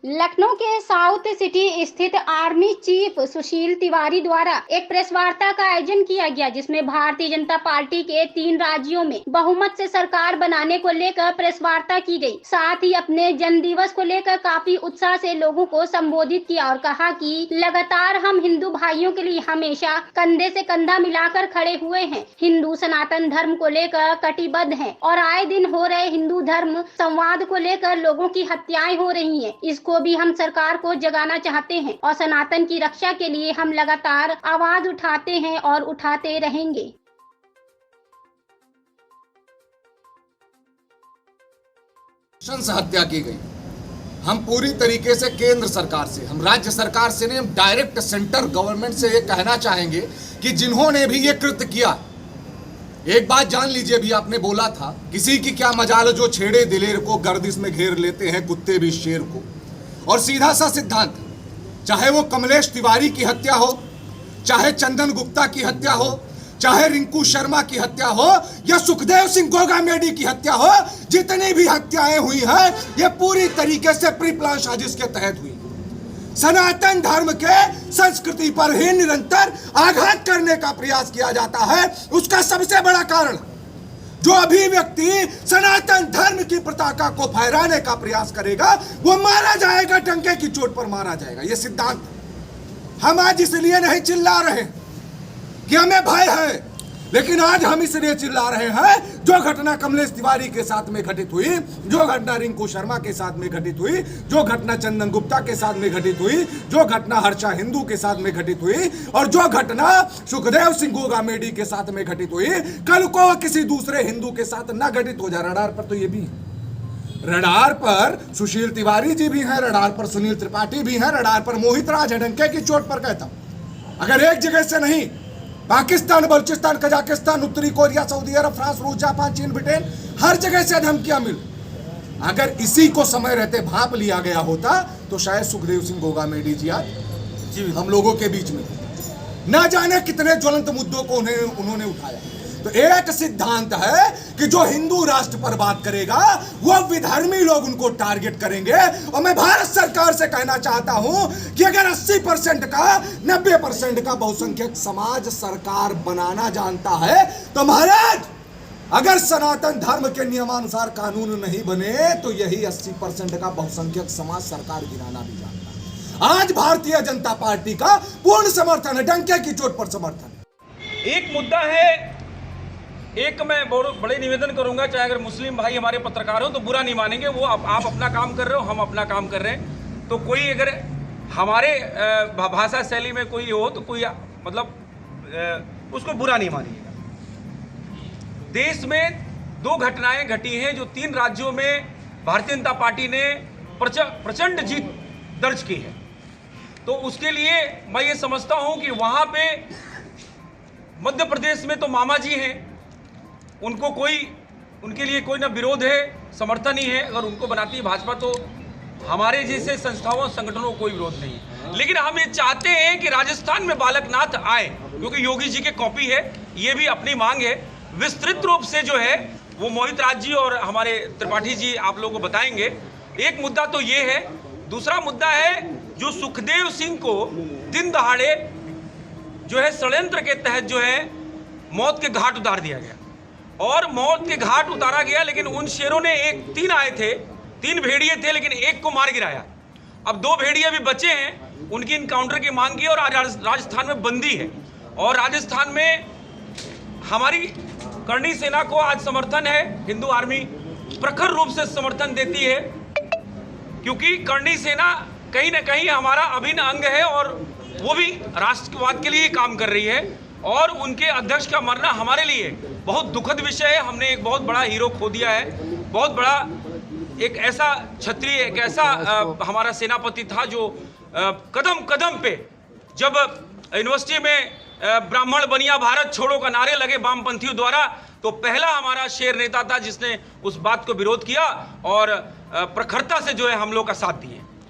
लखनऊ के south city स्थित army chief सुशील तिवारी द्वारा एक प्रेस वार्ता का आयोजन किया गया, जिसमें भारतीय जनता पार्टी के 3 राज्यों में बहुमत से सरकार बनाने को लेकर प्रेस वार्ता की गई। साथ ही अपने जन्म दिवस को लेकर काफी उत्साह से लोगों को संबोधित किया और कहा कि लगातार हम हिंदू भाइयों के लिए हमेशा कंधे से कंधा मिलाकर खड़े हुए हैं। हिंदू सनातन धर्म को लेकर कटिबद्ध हैं और आए दिन हो रहे हिंदू धर्म संवाद को लेकर लोगों की हत्याएं हो रही हैं। इसको भी हम सरकार को जगाना चाहते हैं और सनातन की रक्षा के लिए हम लगातार आवाज उठाते हैं और उठाते रहेंगे। हत्या की गई। हम पूरी तरीके से केंद्र सरकार से, हम राज्य सरकार से नहीं, हम डायरेक्ट सेंटर गवर्नमेंट से ये कहना चाहेंगे कि जिन्होंने भी ये कृत्य किया, एक बात जान लीजिए, भी आपने बोला था किसी की क्या मजाल जो छेड़े दिलेर को गर्दिश में घेर लेते हैं कुत्ते भी शेर को। और सीधा सा सिद्धांत, चाहे वो कमलेश तिवारी की हत्या हो, चाहे चंदन गुप्ता की हत्या हो, चाहे रिंकू शर्मा की हत्या हो या सुखदेव सिंह गोगामेडी की हत्या हो, जितनी भी हत्याएं हुई हैं ये पूरी तरीके से प्री प्लान साजिश के तहत हुई। सनातन धर्म के संस्कृति पर ही निरंतर आघात करने का प्रयास किया जाता है। उसका सबसे बड़ा कारण, जो अभी व्यक्ति सनातन धर्म की पताका को फहराने का प्रयास करेगा वो मारा जाएगा, डंके की चोट पर मारा जाएगा। ये सिद्धांत हम आज इसलिए नहीं चिल्ला रहे कि हमें भय है, लेकिन आज हम इसलिए चिल्ला रहे हैं जो घटना कमलेश तिवारी के साथ में घटित हुई, जो घटना रिंकू शर्मा के साथ में घटित हुई, जो घटना चंदन गुप्ता के साथ में घटित हुई, जो घटना हर्षा हिंदू के साथ में घटित हुई और जो घटना सुखदेव सिंह गोगामेडी के साथ में घटित हुई, कल को किसी दूसरे हिंदू के साथ ना घटित हो जाए। रडार पर तो ये भी है, रडार पर सुशील तिवारी जी भी हैं, रडार पर सुनील त्रिपाठी भी हैं, रडार पर मोहित राज है। डंके की चोट पर कहता हूं, अगर एक जगह से नहीं, पाकिस्तान, बलूचिस्तान, कजाकिस्तान, उत्तरी कोरिया, सऊदी अरब, फ्रांस, रूस, जापान, चीन, ब्रिटेन, हर जगह से धमकियां मिल। अगर इसी को समय रहते भांप लिया गया होता तो शायद सुखदेव सिंह गोगामेडी जी आज हम लोगों के बीच में, ना जाने कितने ज्वलंत मुद्दों को उन्होंने उठाया। तो एक सिद्धांत है कि जो हिंदू राष्ट्र पर बात करेगा वो विधर्मी लोग उनको टारगेट करेंगे। और मैं भारत सरकार से कहना चाहता हूं कि अगर 80% का 90% का बहुसंख्यक समाज सरकार बनाना जानता है तो महाराज, अगर सनातन धर्म के नियमानुसार कानून नहीं बने तो यही 80% का बहुसंख्यक समाज सरकार गिराना भी जानता है। आज भारतीय जनता पार्टी का पूर्ण समर्थन है, डंके की चोट पर समर्थन। एक मुद्दा है, एक मैं बड़े निवेदन करूंगा, चाहे अगर मुस्लिम भाई हमारे पत्रकार हो तो बुरा नहीं मानेंगे, वो आप अपना काम कर रहे हो, हम अपना काम कर रहे हैं, तो कोई अगर हमारे भाषा शैली में कोई हो तो कोई मतलब उसको बुरा नहीं मानिएगा। देश में 2 घटनाएं घटी हैं जो 3 राज्यों में भारतीय जनता पार्टी ने प्रचंड जीत दर्ज की है। तो उसके लिए मैं ये समझता हूं कि वहां पे मध्य प्रदेश में तो मामा जी हैं, उनको उनके लिए कोई ना विरोध है, समर्थन ही है। अगर उनको बनाती है भाजपा तो हमारे जैसे संस्थाओं संगठनों को कोई विरोध नहीं है। लेकिन हम ये चाहते हैं कि राजस्थान में बालकनाथ आए, क्योंकि योगी जी के कॉपी है, ये भी अपनी मांग है। विस्तृत रूप से जो है वो मोहित राज जी और हमारे त्रिपाठी जी आप लोगों को बताएंगे। एक मुद्दा तो ये है। दूसरा मुद्दा है जो सुखदेव सिंह को दिन दहाड़े जो है षड्यंत्र के तहत जो है मौत के घाट उतार दिया गया, और मौत के घाट उतारा गया, लेकिन उन शेरों ने 3 आए थे, 3 भेड़िए थे, लेकिन एक को मार गिराया। अब 2 भेड़िए भी बचे हैं, उनकी इनकाउंटर की मांग की, और आज राजस्थान में बंदी है। और राजस्थान में हमारी करणी सेना को आज समर्थन है, हिंदू आर्मी प्रखर रूप से समर्थन देती है, क्योंकि करणी सेना कहीं ना कहीं हमारा अभिन्न अंग है और वो भी राष्ट्रवाद के लिए काम कर रही है। और उनके अध्यक्ष का मरना हमारे लिए बहुत दुखद विषय है। हमने एक बहुत बड़ा हीरो खो दिया है, बहुत बड़ा एक ऐसा क्षत्रिय, एक ऐसा हमारा सेनापति था जो कदम कदम पे, जब यूनिवर्सिटी में ब्राह्मण बनिया भारत छोड़ो का नारे लगे वामपंथियों द्वारा, तो पहला हमारा शेर नेता था जिसने उस बात को विरोध किया और प्रखरता से जो है हम लोग का साथ दिए।